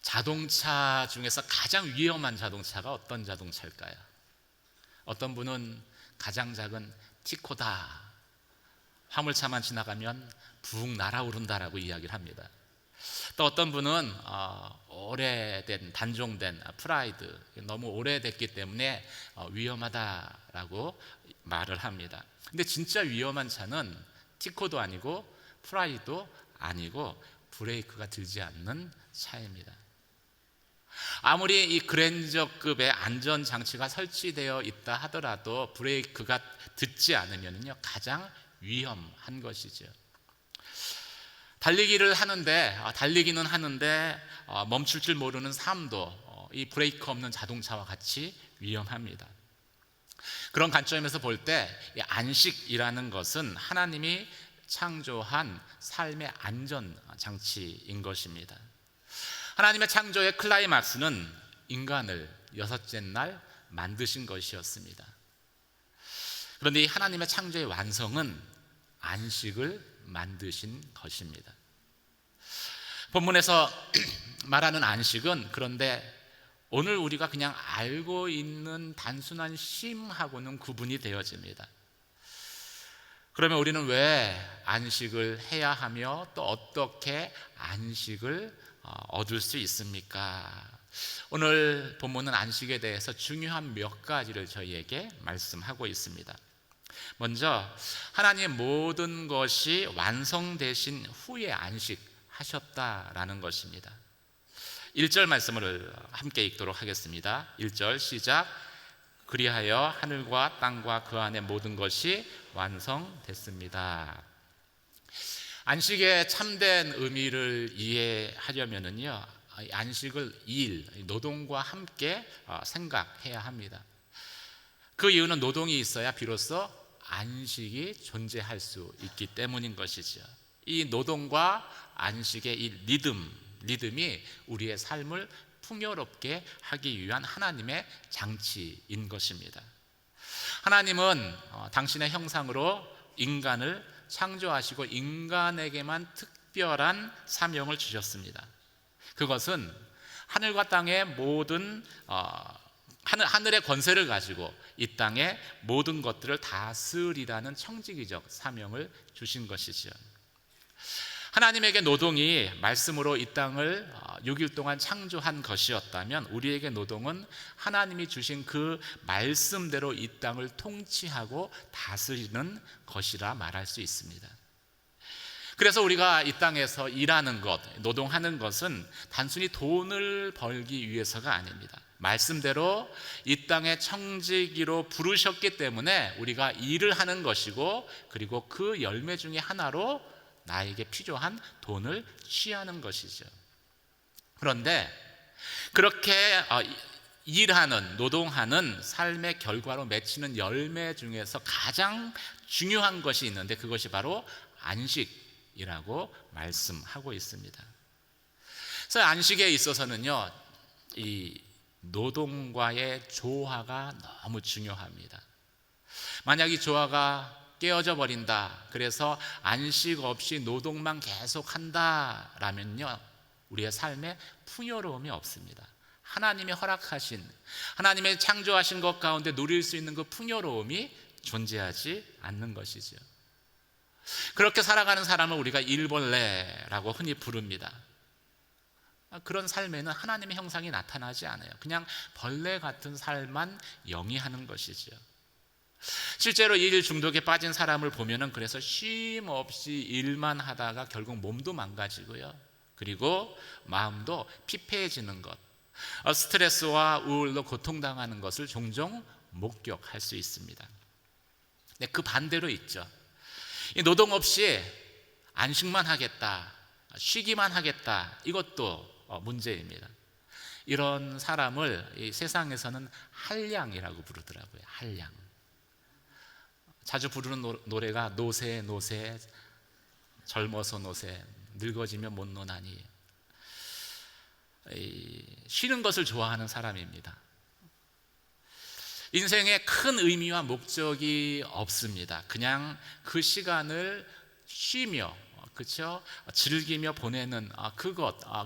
자동차 중에서 가장 위험한 자동차가 어떤 자동차일까요? 어떤 분은 가장 작은 티코다, 화물차만 지나가면 붕 날아오른다라고 이야기를 합니다. 또 어떤 분은 오래된 단종된 프라이드, 너무 오래됐기 때문에 위험하다라고 말을 합니다. 근데 진짜 위험한 차는 티코도 아니고 프라이도 아니고 브레이크가 들지 않는 차입니다. 아무리 이 그랜저급의 안전장치가 설치되어 있다 하더라도 브레이크가 듣지 않으면요 가장 위험한 것이죠. 달리기는 하는데 멈출 줄 모르는 삶도 이 브레이크 없는 자동차와 같이 위험합니다. 그런 관점에서 볼 때 안식이라는 것은 하나님이 창조한 삶의 안전장치인 것입니다. 하나님의 창조의 클라이막스는 인간을 여섯째 날 만드신 것이었습니다. 그런데 이 하나님의 창조의 완성은 안식을 만드신 것입니다. 본문에서 말하는 안식은 그런데 오늘 우리가 그냥 알고 있는 단순한 쉼하고는 구분이 되어집니다. 그러면 우리는 왜 안식을 해야 하며 또 어떻게 안식을 얻을 수 있습니까? 오늘 본문은 안식에 대해서 중요한 몇 가지를 저희에게 말씀하고 있습니다. 먼저 하나님의 모든 것이 완성되신 후에 안식하셨다라는 것입니다. 1절 말씀을 함께 읽도록 하겠습니다. 1절 시작. 그리하여 하늘과 땅과 그 안에 모든 것이 완성됐습니다. 안식의 참된 의미를 이해하려면요 안식을 일, 노동과 함께 생각해야 합니다. 그 이유는 노동이 있어야 비로소 안식이 존재할 수 있기 때문인 것이죠. 이 노동과 안식의 이 리듬이 우리의 삶을 풍요롭게 하기 위한 하나님의 장치인 것입니다. 하나님은 당신의 형상으로 인간을 창조하시고 인간에게만 특별한 사명을 주셨습니다. 그것은 하늘과 땅의 모든 하늘의 권세를 가지고 이 땅의 모든 것들을 다스리라는 청지기적 사명을 주신 것이죠. 하나님에게 노동이 말씀으로 이 땅을 6일 동안 창조한 것이었다면 우리에게 노동은 하나님이 주신 그 말씀대로 이 땅을 통치하고 다스리는 것이라 말할 수 있습니다. 그래서 우리가 이 땅에서 일하는 것, 노동하는 것은 단순히 돈을 벌기 위해서가 아닙니다. 말씀대로 이 땅의 청지기로 부르셨기 때문에 우리가 일을 하는 것이고 그리고 그 열매 중에 하나로 나에게 필요한 돈을 취하는 것이죠. 그런데 그렇게 일하는, 노동하는 삶의 결과로 맺히는 열매 중에서 가장 중요한 것이 있는데 그것이 바로 안식이라고 말씀하고 있습니다. 그래서 안식에 있어서는요 이 노동과의 조화가 너무 중요합니다. 만약 이 조화가 깨어져 버린다, 그래서 안식 없이 노동만 계속 한다라면요 우리의 삶에 풍요로움이 없습니다. 하나님이 허락하신, 하나님의 창조하신 것 가운데 누릴 수 있는 그 풍요로움이 존재하지 않는 것이죠. 그렇게 살아가는 사람을 우리가 일벌레라고 흔히 부릅니다. 그런 삶에는 하나님의 형상이 나타나지 않아요. 그냥 벌레 같은 삶만 영위하는 것이죠. 실제로 일 중독에 빠진 사람을 보면은 그래서 쉼 없이 일만 하다가 결국 몸도 망가지고요. 그리고 마음도 피폐해지는 것, 스트레스와 우울로 고통당하는 것을 종종 목격할 수 있습니다. 근데 그 반대로 있죠. 이 노동 없이 안식만 하겠다, 쉬기만 하겠다, 이것도 문제입니다. 이런 사람을 이 세상에서는 한량이라고 부르더라고요. 한량. 자주 부르는 노래가 노새 노새, 젊어서 노새, 늙어지면 못 노나니. 쉬는 것을 좋아하는 사람입니다. 인생에 큰 의미와 목적이 없습니다. 그냥 그 시간을 쉬며 그렇죠? 즐기며 보내는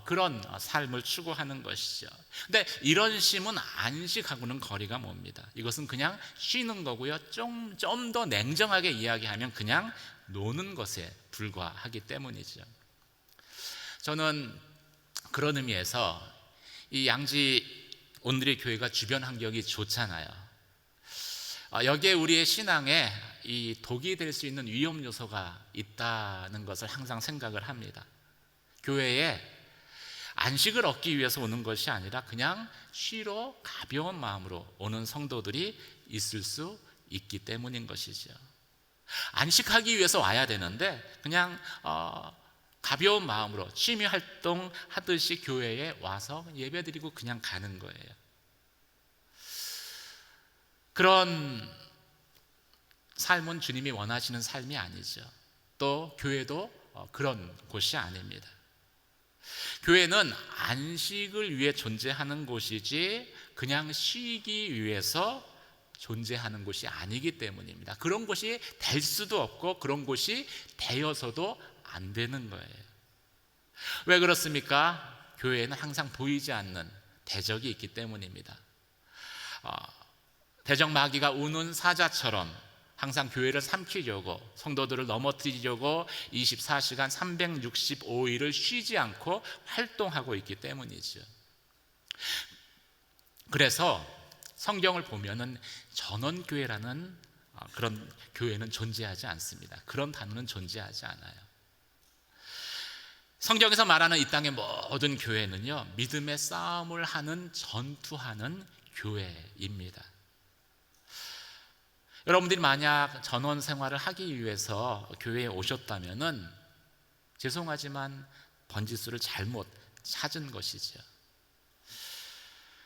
그런 삶을 추구하는 것이죠. 근데 이런 쉼은 안식하고는 거리가 멉니다. 이것은 그냥 쉬는 거고요. 좀 더 냉정하게 이야기하면 그냥 노는 것에 불과하기 때문이죠. 저는 그런 의미에서 이 양지 온누리 교회가 주변 환경이 좋잖아요. 여기에 우리의 신앙에 이 독이 될 수 있는 위험 요소가 있다는 것을 항상 생각을 합니다. 교회에 안식을 얻기 위해서 오는 것이 아니라 그냥 쉬러 가벼운 마음으로 오는 성도들이 있을 수 있기 때문인 것이죠. 안식하기 위해서 와야 되는데 그냥 가벼운 마음으로 취미 활동 하듯이 교회에 와서 예배드리고 그냥 가는 거예요. 그런 삶은 주님이 원하시는 삶이 아니죠. 또 교회도 그런 곳이 아닙니다. 교회는 안식을 위해 존재하는 곳이지 그냥 쉬기 위해서 존재하는 곳이 아니기 때문입니다. 그런 곳이 될 수도 없고 그런 곳이 되어서도 안 되는 거예요. 왜 그렇습니까? 교회에는 항상 보이지 않는 대적이 있기 때문입니다. 대적 마귀가 우는 사자처럼 항상 교회를 삼키려고, 성도들을 넘어뜨리려고 24시간 365일을 쉬지 않고 활동하고 있기 때문이죠. 그래서 성경을 보면은 전원교회라는 그런 교회는 존재하지 않습니다. 그런 단어는 존재하지 않아요. 성경에서 말하는 이 땅의 모든 교회는요, 믿음의 싸움을 하는, 전투하는 교회입니다. 여러분들이 만약 전원 생활을 하기 위해서 교회에 오셨다면은 죄송하지만 번지수를 잘못 찾은 것이죠.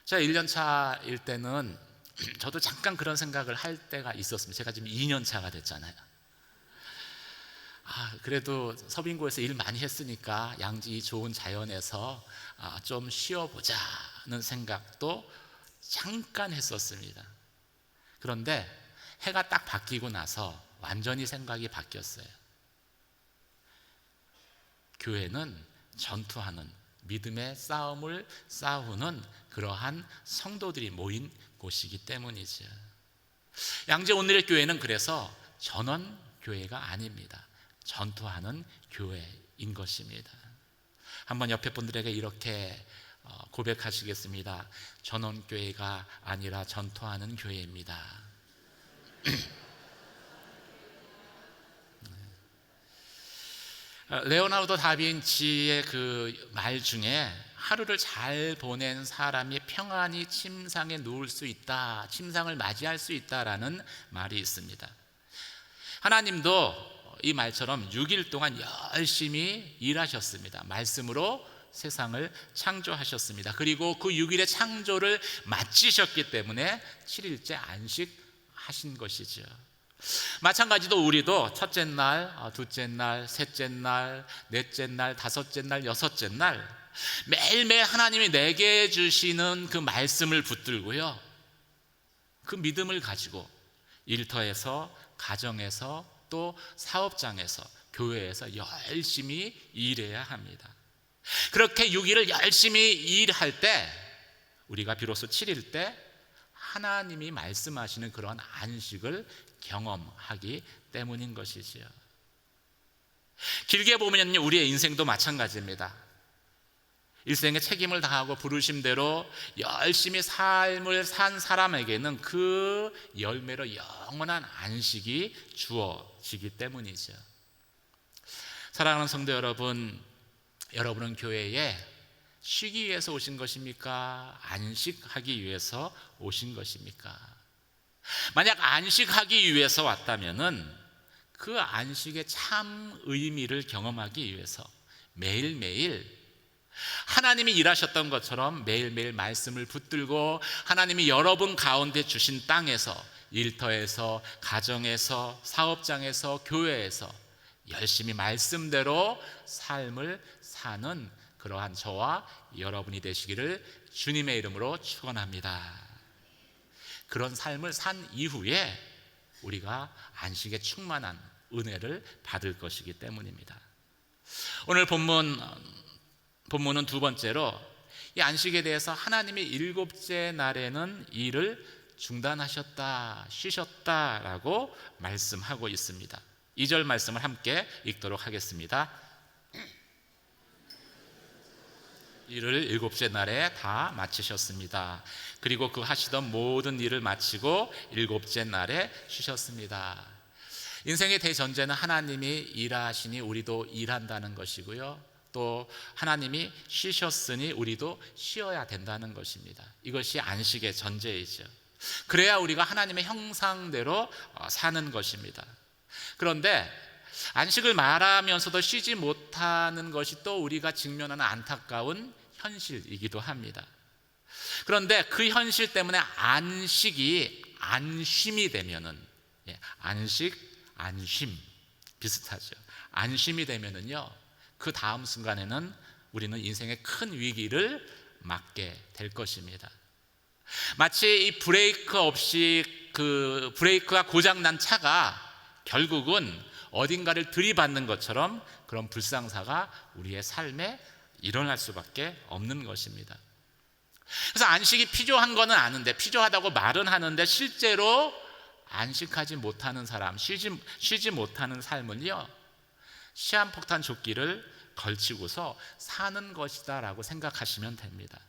제가 1년 차일 때는 저도 잠깐 그런 생각을 할 때가 있었습니다. 제가 지금 2년 차가 됐잖아요. 그래도 서빙고에서 일 많이 했으니까 양지 좋은 자연에서 좀 쉬어보자는 생각도 잠깐 했었습니다. 그런데 해가 딱 바뀌고 나서 완전히 생각이 바뀌었어요. 교회는 전투하는, 믿음의 싸움을 싸우는 그러한 성도들이 모인 곳이기 때문이죠. 양재 온누리 교회는 그래서 전원 교회가 아닙니다. 전투하는 교회인 것입니다. 한번 옆에 분들에게 이렇게 고백하시겠습니다. 전원 교회가 아니라 전투하는 교회입니다. 레오나르도 다빈치의 그 말 중에 하루를 잘 보낸 사람이 평안히 침상에 누울 수 있다, 침상을 맞이할 수 있다라는 말이 있습니다. 하나님도 이 말처럼 6일 동안 열심히 일하셨습니다. 말씀으로 세상을 창조하셨습니다. 그리고 그 6일의 창조를 마치셨기 때문에 7일째 안식하신 것이죠. 마찬가지로 우리도 첫째 날, 둘째 날, 셋째 날, 넷째 날, 다섯째 날, 여섯째 날 매일매일 하나님이 내게 주시는 그 말씀을 붙들고요, 그 믿음을 가지고 일터에서, 가정에서, 또 사업장에서, 교회에서 열심히 일해야 합니다. 그렇게 6일을 열심히 일할 때 우리가 비로소 7일 때 하나님이 말씀하시는 그런 안식을 경험하기 때문인 것이지요. 길게 보면요, 우리의 인생도 마찬가지입니다. 일생의 책임을 다하고 부르심대로 열심히 삶을 산 사람에게는 그 열매로 영원한 안식이 주어지기 때문이죠. 사랑하는 성도 여러분, 여러분은 교회에 쉬기 위해서 오신 것입니까? 안식하기 위해서 오신 것입니까? 만약 안식하기 위해서 왔다면은 그 안식의 참 의미를 경험하기 위해서 매일매일 하나님이 일하셨던 것처럼 매일매일 말씀을 붙들고 하나님이 여러분 가운데 주신 땅에서, 일터에서, 가정에서, 사업장에서, 교회에서 열심히 말씀대로 삶을 사는 그러한 저와 여러분이 되시기를 주님의 이름으로 축원합니다. 그런 삶을 산 이후에 우리가 안식에 충만한 은혜를 받을 것이기 때문입니다. 오늘 본문은 두 번째로 이 안식에 대해서 하나님이 일곱째 날에는 일을 중단하셨다, 쉬셨다라고 말씀하고 있습니다. 2절 말씀을 함께 읽도록 하겠습니다. 일을 일곱째 날에 다 마치셨습니다. 그리고 그 하시던 모든 일을 마치고 일곱째 날에 쉬셨습니다. 인생의 대전제는 하나님이 일하시니 우리도 일한다는 것이고요, 또 하나님이 쉬셨으니 우리도 쉬어야 된다는 것입니다. 이것이 안식의 전제이죠. 그래야 우리가 하나님의 형상대로 사는 것입니다. 그런데 안식을 말하면서도 쉬지 못하는 것이 또 우리가 직면하는 안타까운 현실이기도 합니다. 그런데 그 현실 때문에 안식이 안쉼이 되면은, 안식, 안쉼 비슷하죠. 안쉼이 되면은요, 그 다음 순간에는 우리는 인생의 큰 위기를 맞게 될 것입니다. 마치 이 브레이크가 고장난 차가 결국은 어딘가를 들이받는 것처럼 그런 불상사가 우리의 삶에 일어날 수밖에 없는 것입니다. 그래서 안식이 필요한 거는 아는데, 필요하다고 말은 하는데 실제로 안식하지 못하는 사람, 쉬지 못하는 삶은요, 시한폭탄 조끼를 걸치고서 사는 것이다 라고 생각하시면 됩니다.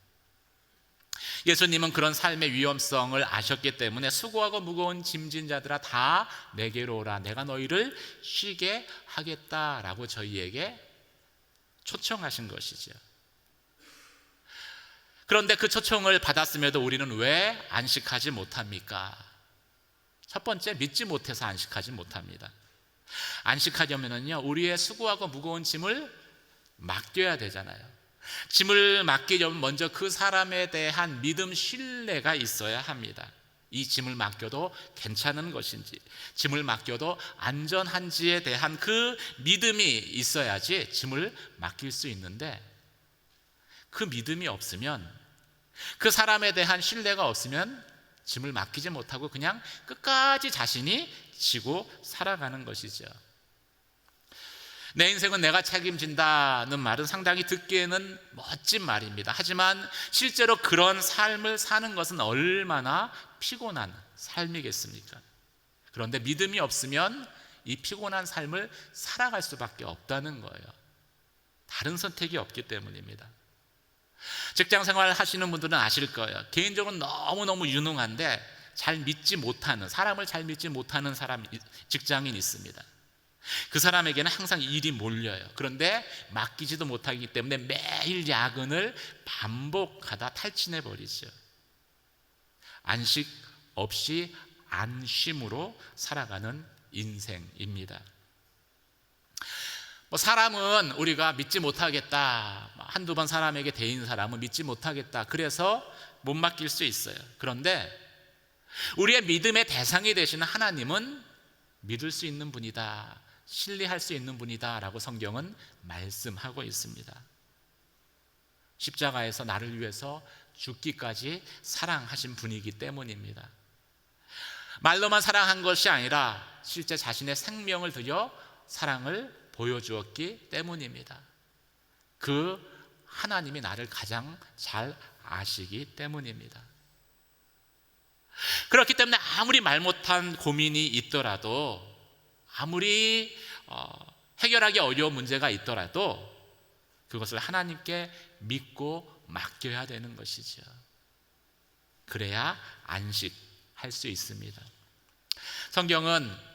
예수님은 그런 삶의 위험성을 아셨기 때문에 수고하고 무거운 짐진 자들아 다 내게로 오라, 내가 너희를 쉬게 하겠다라고 저희에게 초청하신 것이죠. 그런데 그 초청을 받았음에도 우리는 왜 안식하지 못합니까? 첫 번째, 믿지 못해서 안식하지 못합니다. 안식하려면요, 우리의 수고하고 무거운 짐을 맡겨야 되잖아요. 짐을 맡기려면 먼저 그 사람에 대한 믿음, 신뢰가 있어야 합니다. 이 짐을 맡겨도 괜찮은 것인지, 짐을 맡겨도 안전한지에 대한 그 믿음이 있어야지 짐을 맡길 수 있는데, 그 믿음이 없으면, 그 사람에 대한 신뢰가 없으면 짐을 맡기지 못하고 그냥 끝까지 자신이 지고 살아가는 것이죠. 내 인생은 내가 책임진다는 말은 상당히 듣기에는 멋진 말입니다. 하지만 실제로 그런 삶을 사는 것은 얼마나 피곤한 삶이겠습니까? 그런데 믿음이 없으면 이 피곤한 삶을 살아갈 수밖에 없다는 거예요. 다른 선택이 없기 때문입니다. 직장 생활 하시는 분들은 아실 거예요. 개인적으로 너무너무 유능한데 사람을 잘 믿지 못하는 직장인이 있습니다. 그 사람에게는 항상 일이 몰려요. 그런데 맡기지도 못하기 때문에 매일 야근을 반복하다 탈진해 버리죠. 안식 없이 안쉼으로 살아가는 인생입니다. 사람은 우리가 믿지 못하겠다, 한두 번 사람에게 대인 사람은 믿지 못하겠다, 그래서 못 맡길 수 있어요. 그런데 우리의 믿음의 대상이 되시는 하나님은 믿을 수 있는 분이다, 신뢰할 수 있는 분이다 라고 성경은 말씀하고 있습니다. 십자가에서 나를 위해서 죽기까지 사랑하신 분이기 때문입니다. 말로만 사랑한 것이 아니라 실제 자신의 생명을 들여 사랑을 보여주었기 때문입니다. 그 하나님이 나를 가장 잘 아시기 때문입니다. 그렇기 때문에 아무리 말 못한 고민이 있더라도, 아무리 해결하기 어려운 문제가 있더라도 그것을 하나님께 믿고 맡겨야 되는 것이죠. 그래야 안식할 수 있습니다. 성경은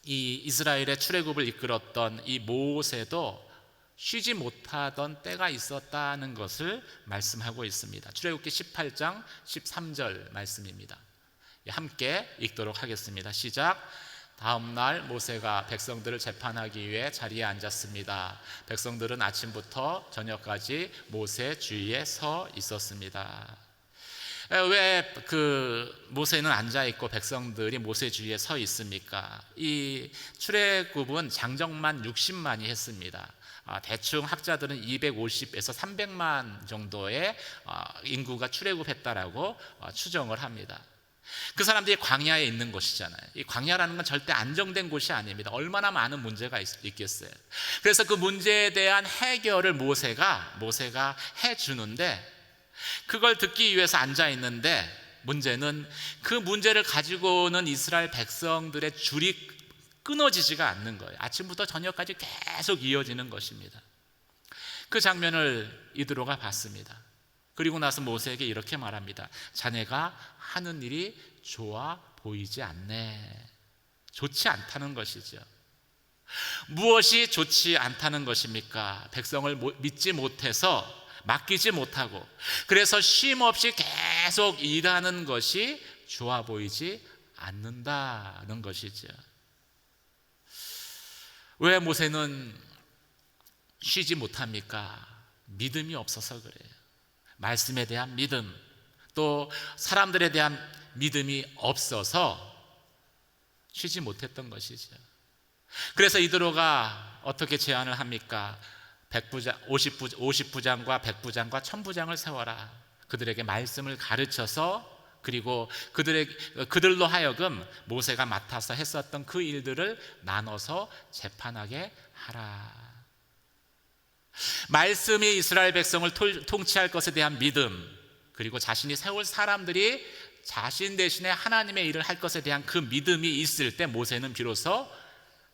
이 이스라엘의 출애굽을 이끌었던 이 모세도 쉬지 못하던 때가 있었다는 것을 말씀하고 있습니다. 출애굽기 18장 13절 말씀입니다. 함께 읽도록 하겠습니다. 시작. 다음 날 모세가 백성들을 재판하기 위해 자리에 앉았습니다. 백성들은 아침부터 저녁까지 모세 주위에 서 있었습니다. 왜 모세는 앉아 있고 백성들이 모세 주위에 서 있습니까? 이 출애굽은 장정만 60만이 했습니다. 대충 학자들은 250에서 300만 정도의 인구가 출애굽했다라고 추정을 합니다. 그 사람들이 광야에 있는 곳이잖아요. 이 광야라는 건 절대 안정된 곳이 아닙니다. 얼마나 많은 문제가 있겠어요. 그래서 그 문제에 대한 해결을 모세가 해주는데, 그걸 듣기 위해서 앉아 있는데, 문제는 그 문제를 가지고는 이스라엘 백성들의 줄이 끊어지지가 않는 거예요. 아침부터 저녁까지 계속 이어지는 것입니다. 그 장면을 이드로가 봤습니다. 그리고 나서 모세에게 이렇게 말합니다. 자네가 하는 일이 좋아 보이지 않네. 좋지 않다는 것이죠. 무엇이 좋지 않다는 것입니까? 백성을 믿지 못해서, 맡기지 못하고, 그래서 쉼 없이 계속 일하는 것이 좋아 보이지 않는다는 것이죠. 왜 모세는 쉬지 못합니까? 믿음이 없어서 그래요. 말씀에 대한 믿음, 또 사람들에 대한 믿음이 없어서 쉬지 못했던 것이죠. 그래서 이드로가 어떻게 제안을 합니까? 50부장과 100부장과 1000부장을 세워라. 그들에게 말씀을 가르쳐서, 그리고 그들로 하여금 모세가 맡아서 했었던 그 일들을 나눠서 재판하게 하라. 말씀이 이스라엘 백성을 통치할 것에 대한 믿음, 그리고 자신이 세울 사람들이 자신 대신에 하나님의 일을 할 것에 대한 그 믿음이 있을 때 모세는 비로소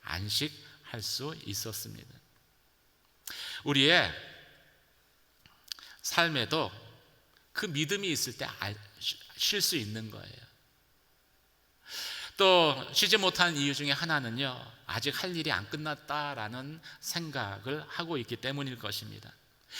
안식할 수 있었습니다. 우리의 삶에도 그 믿음이 있을 때 쉴 수 있는 거예요. 또 쉬지 못하는 이유 중에 하나는요, 아직 할 일이 안 끝났다라는 생각을 하고 있기 때문일 것입니다.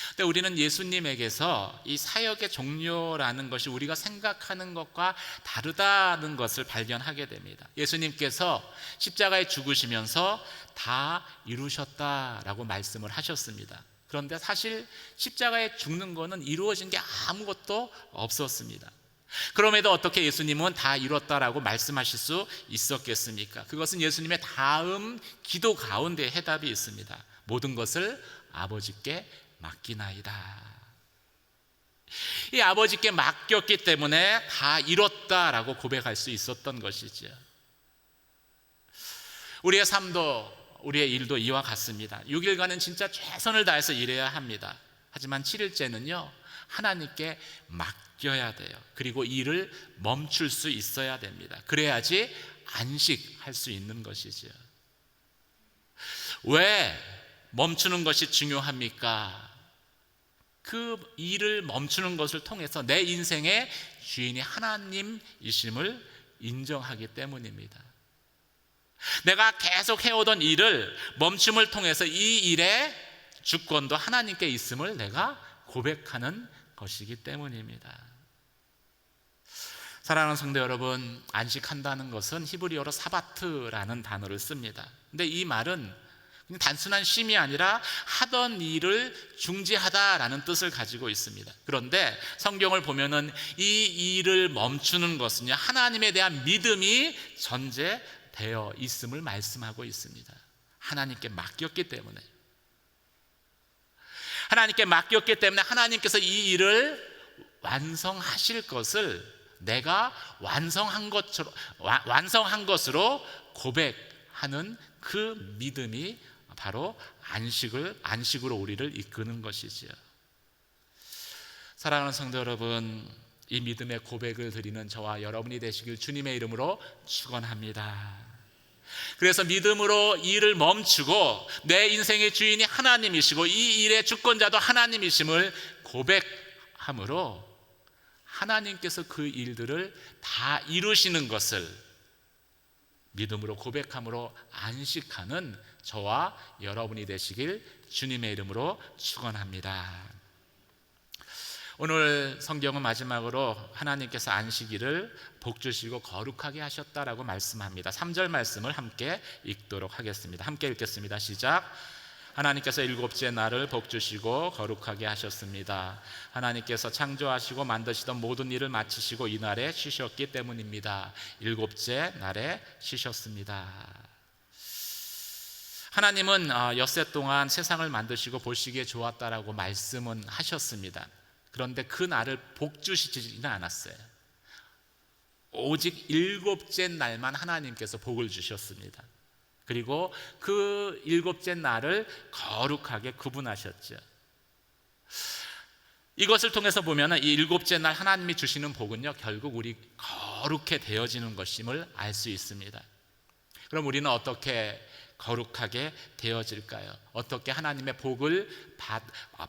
근데 우리는 예수님에게서 이 사역의 종료라는 것이 우리가 생각하는 것과 다르다는 것을 발견하게 됩니다. 예수님께서 십자가에 죽으시면서 다 이루셨다라고 말씀을 하셨습니다. 그런데 사실 십자가에 죽는 것은 이루어진 게 아무것도 없었습니다. 그럼에도 어떻게 예수님은 다 이뤘다라고 말씀하실 수 있었겠습니까? 그것은 예수님의 다음 기도 가운데 해답이 있습니다. 모든 것을 아버지께 맡기나이다. 이 아버지께 맡겼기 때문에 다 이뤘다라고 고백할 수 있었던 것이죠. 우리의 삶도, 우리의 일도 이와 같습니다. 6일간은 진짜 최선을 다해서 일해야 합니다. 하지만 7일째는요, 하나님께 맡겨야 돼요. 그리고 일을 멈출 수 있어야 됩니다. 그래야지 안식할 수 있는 것이죠. 왜 멈추는 것이 중요합니까? 그 일을 멈추는 것을 통해서 내 인생의 주인이 하나님이심을 인정하기 때문입니다. 내가 계속 해오던 일을 멈춤을 통해서 이 일의 주권도 하나님께 있음을 내가 고백하는 것이기 때문입니다. 사랑하는 성도 여러분, 안식한다는 것은 히브리어로 사바트라는 단어를 씁니다. 근데 이 말은 단순한 쉼이 아니라 하던 일을 중지하다라는 뜻을 가지고 있습니다. 그런데 성경을 보면은 이 일을 멈추는 것은요, 하나님에 대한 믿음이 전제되어 있음을 말씀하고 있습니다. 하나님께 맡겼기 때문에. 하나님께 맡겼기 때문에 하나님께서 이 일을 완성하실 것을 내가 완성한 것으로 고백하는 그 믿음이 바로 안식으로 우리를 이끄는 것이지요. 사랑하는 성도 여러분, 이 믿음의 고백을 드리는 저와 여러분이 되시길 주님의 이름으로 축원합니다. 그래서 믿음으로 일을 멈추고 내 인생의 주인이 하나님이시고 이 일의 주권자도 하나님이심을 고백함으로 하나님께서 그 일들을 다 이루시는 것을 믿음으로 고백함으로 안식하는 저와 여러분이 되시길 주님의 이름으로 축원합니다. 오늘 성경은 마지막으로 하나님께서 안식일을 복주시고 거룩하게 하셨다라고 말씀합니다. 3절 말씀을 함께 읽도록 하겠습니다. 함께 읽겠습니다. 시작. 하나님께서 일곱째 날을 복주시고 거룩하게 하셨습니다. 하나님께서 창조하시고 만드시던 모든 일을 마치시고 이 날에 쉬셨기 때문입니다. 일곱째 날에 쉬셨습니다. 하나님은 엿새 동안 세상을 만드시고 보시기에 좋았다라고 말씀은 하셨습니다. 그런데 그 날을 복주시지는 않았어요. 오직 일곱째 날만 하나님께서 복을 주셨습니다. 그리고 그 일곱째 날을 거룩하게 구분하셨죠. 이것을 통해서 보면 이 일곱째 날 하나님이 주시는 복은요, 결국 우리 거룩해 되어지는 것임을 알 수 있습니다. 그럼 우리는 어떻게 거룩하게 되어질까요? 어떻게 하나님의 복을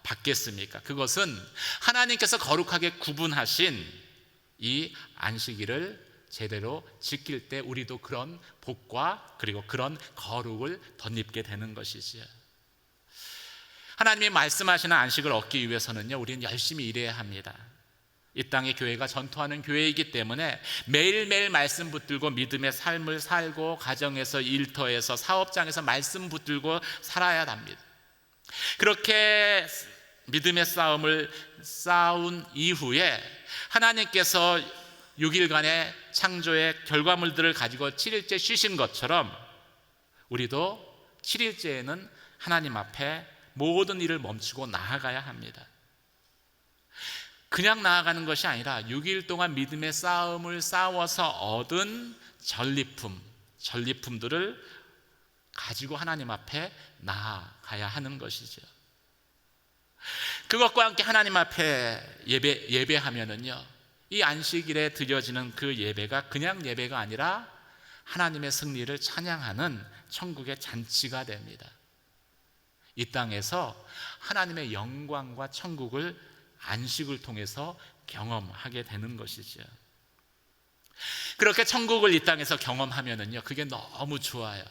받겠습니까? 그것은 하나님께서 거룩하게 구분하신 이 안식일을 제대로 지킬 때 우리도 그런 복과 그리고 그런 거룩을 덧입게 되는 것이지요. 하나님이 말씀하시는 안식을 얻기 위해서는요, 우리는 열심히 일해야 합니다. 이 땅의 교회가 전투하는 교회이기 때문에 매일매일 말씀 붙들고 믿음의 삶을 살고 가정에서, 일터에서, 사업장에서 말씀 붙들고 살아야 합니다. 그렇게 믿음의 싸움을 싸운 이후에 하나님께서 6일간의 창조의 결과물들을 가지고 7일째 쉬신 것처럼 우리도 7일째에는 하나님 앞에 모든 일을 멈추고 나아가야 합니다. 그냥 나아가는 것이 아니라 6일 동안 믿음의 싸움을 싸워서 얻은 전리품들을 가지고 하나님 앞에 나아가야 하는 것이죠. 그것과 함께 하나님 앞에 예배하면은요, 이 안식일에 드려지는 그 예배가 그냥 예배가 아니라 하나님의 승리를 찬양하는 천국의 잔치가 됩니다. 이 땅에서 하나님의 영광과 천국을 안식을 통해서 경험하게 되는 것이죠. 그렇게 천국을 이 땅에서 경험하면은요, 그게 너무 좋아요.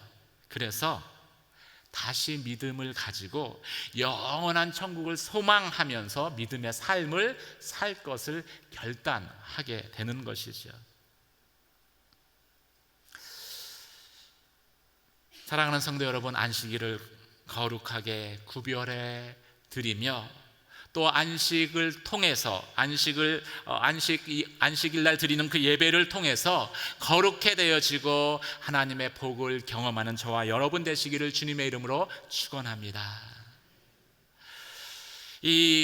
그래서 다시 믿음을 가지고 영원한 천국을 소망하면서 믿음의 삶을 살 것을 결단하게 되는 것이죠. 사랑하는 성도 여러분, 안식일을 거룩하게 구별해 드리며 또 안식을 통해서 안식일 날 드리는 그 예배를 통해서 거룩해 되어지고 하나님의 복을 경험하는 저와 여러분 되시기를 주님의 이름으로 축원합니다.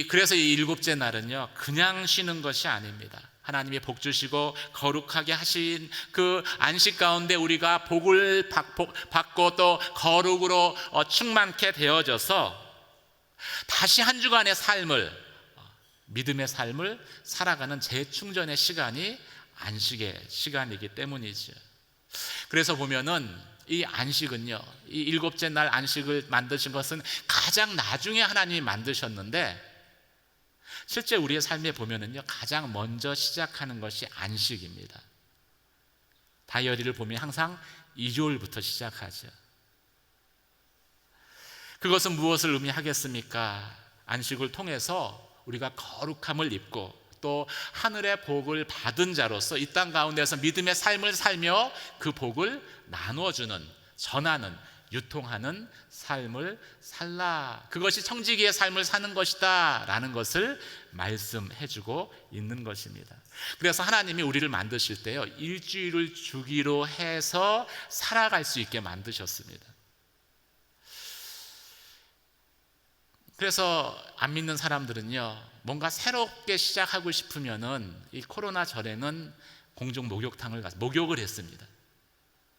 그래서 이 일곱째 날은요, 그냥 쉬는 것이 아닙니다. 하나님이 복 주시고 거룩하게 하신 그 안식 가운데 우리가 복을 받고 또 거룩으로 충만케 되어져서 다시 한 주간의 믿음의 삶을 살아가는 재충전의 시간이 안식의 시간이기 때문이죠. 그래서 보면은 이 안식은요, 이 일곱째 날 안식을 만드신 것은 가장 나중에 하나님이 만드셨는데 실제 우리의 삶에 보면은요, 가장 먼저 시작하는 것이 안식입니다. 다이어리를 보면 항상 2조일부터 시작하죠. 그것은 무엇을 의미하겠습니까? 안식을 통해서 우리가 거룩함을 입고 또 하늘의 복을 받은 자로서 이 땅 가운데서 믿음의 삶을 살며 그 복을 나누어주는, 전하는, 유통하는 삶을 살라. 그것이 청지기의 삶을 사는 것이다 라는 것을 말씀해주고 있는 것입니다. 그래서 하나님이 우리를 만드실 때요, 일주일을 주기로 해서 살아갈 수 있게 만드셨습니다. 그래서 안 믿는 사람들은요, 뭔가 새롭게 시작하고 싶으면은 이 코로나 전에는 공중 목욕을 했습니다.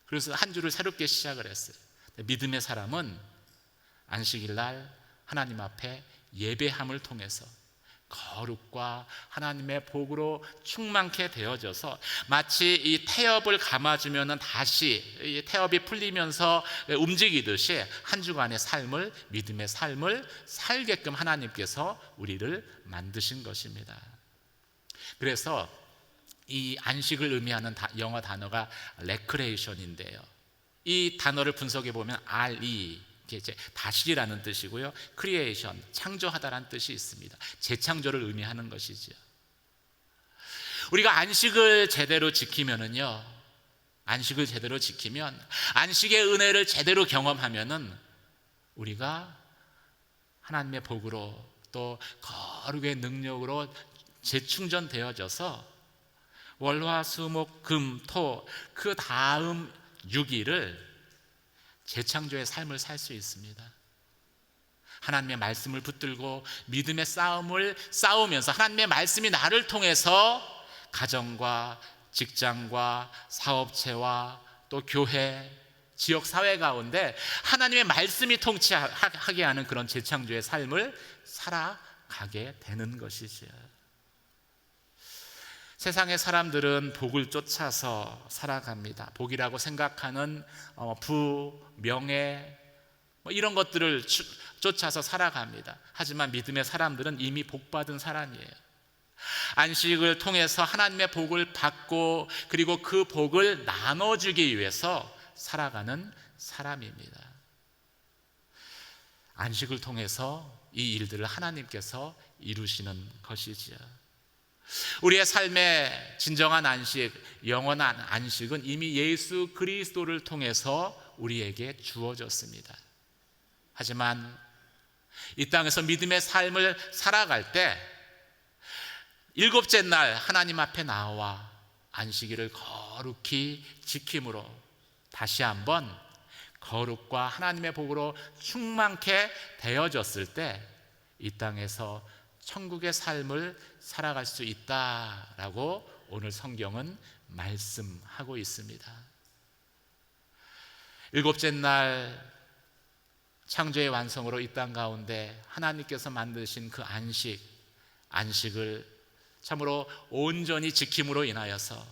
그래서 한 주를 새롭게 시작을 했어요. 믿음의 사람은 안식일 날 하나님 앞에 예배함을 통해서 거룩과 하나님의 복으로 충만케 되어져서 마치 이 태엽을 감아주면 다시 이 태엽이 풀리면서 움직이듯이 한 주간의 믿음의 삶을 살게끔 하나님께서 우리를 만드신 것입니다. 그래서 이 안식을 의미하는 영어 단어가 레크레이션인데요, 이 단어를 분석해 보면 RE, 이제 다시라는 뜻이고요, 크리에이션, 창조하다라는 뜻이 있습니다. 재창조를 의미하는 것이죠. 우리가 안식을 제대로 지키면 안식의 은혜를 제대로 경험하면은 우리가 하나님의 복으로 또 거룩의 능력으로 재충전되어져서 월화수목금토 그 다음 6일을 재창조의 삶을 살 수 있습니다. 하나님의 말씀을 붙들고 믿음의 싸움을 싸우면서 하나님의 말씀이 나를 통해서 가정과 직장과 사업체와 또 교회, 지역 사회 가운데 하나님의 말씀이 통치하게 하는 그런 재창조의 삶을 살아가게 되는 것이지요. 세상의 사람들은 복을 쫓아서 살아갑니다. 복이라고 생각하는 부, 명예 이런 것들을 쫓아서 살아갑니다. 하지만 믿음의 사람들은 이미 복받은 사람이에요. 안식을 통해서 하나님의 복을 받고 그리고 그 복을 나눠주기 위해서 살아가는 사람입니다. 안식을 통해서 이 일들을 하나님께서 이루시는 것이지요. 우리의 삶의 진정한 안식, 영원한 안식은 이미 예수 그리스도를 통해서 우리에게 주어졌습니다. 하지만 이 땅에서 믿음의 삶을 살아갈 때 일곱째 날 하나님 앞에 나와 안식일을 거룩히 지킴으로 다시 한번 거룩과 하나님의 복으로 충만케 되어졌을 때 이 땅에서 천국의 삶을 살아갈 수 있다라고 오늘 성경은 말씀하고 있습니다. 일곱째 날 창조의 완성으로 이 땅 가운데 하나님께서 만드신 그 안식을 참으로 온전히 지킴으로 인하여서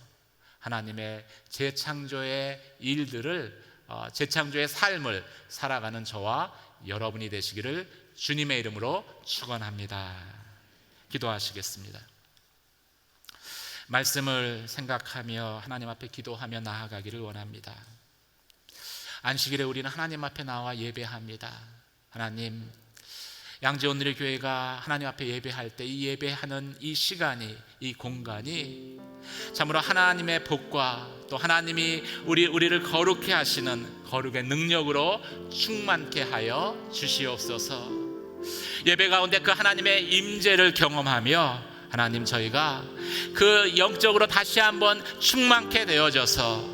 하나님의 재창조의 일들을 재창조의 삶을 살아가는 저와 여러분이 되시기를 주님의 이름으로 축원합니다. 기도하시겠습니다. 말씀을 생각하며 하나님 앞에 기도하며 나아가기를 원합니다. 안식일에 우리는 하나님 앞에 나와 예배합니다. 하나님, 양재온누리 교회가 하나님 앞에 예배할 때 이 예배하는 이 시간이, 이 공간이 참으로 하나님의 복과 또 하나님이 우리를 거룩해 하시는 거룩의 능력으로 충만케 하여 주시옵소서. 예배 가운데 그 하나님의 임재를 경험하며 하나님, 저희가 그 영적으로 다시 한번 충만케 되어져서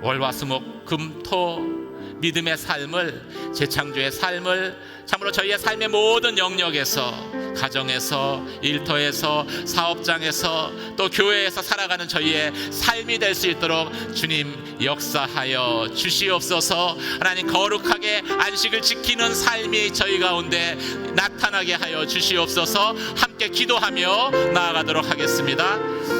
월화수목 금토 믿음의 삶을, 재창조의 삶을 참으로 저희의 삶의 모든 영역에서, 가정에서, 일터에서, 사업장에서, 또 교회에서 살아가는 저희의 삶이 될 수 있도록 주님 역사하여 주시옵소서. 하나님, 거룩하게 안식을 지키는 삶이 저희 가운데 나타나게 하여 주시옵소서. 함께 기도하며 나아가도록 하겠습니다.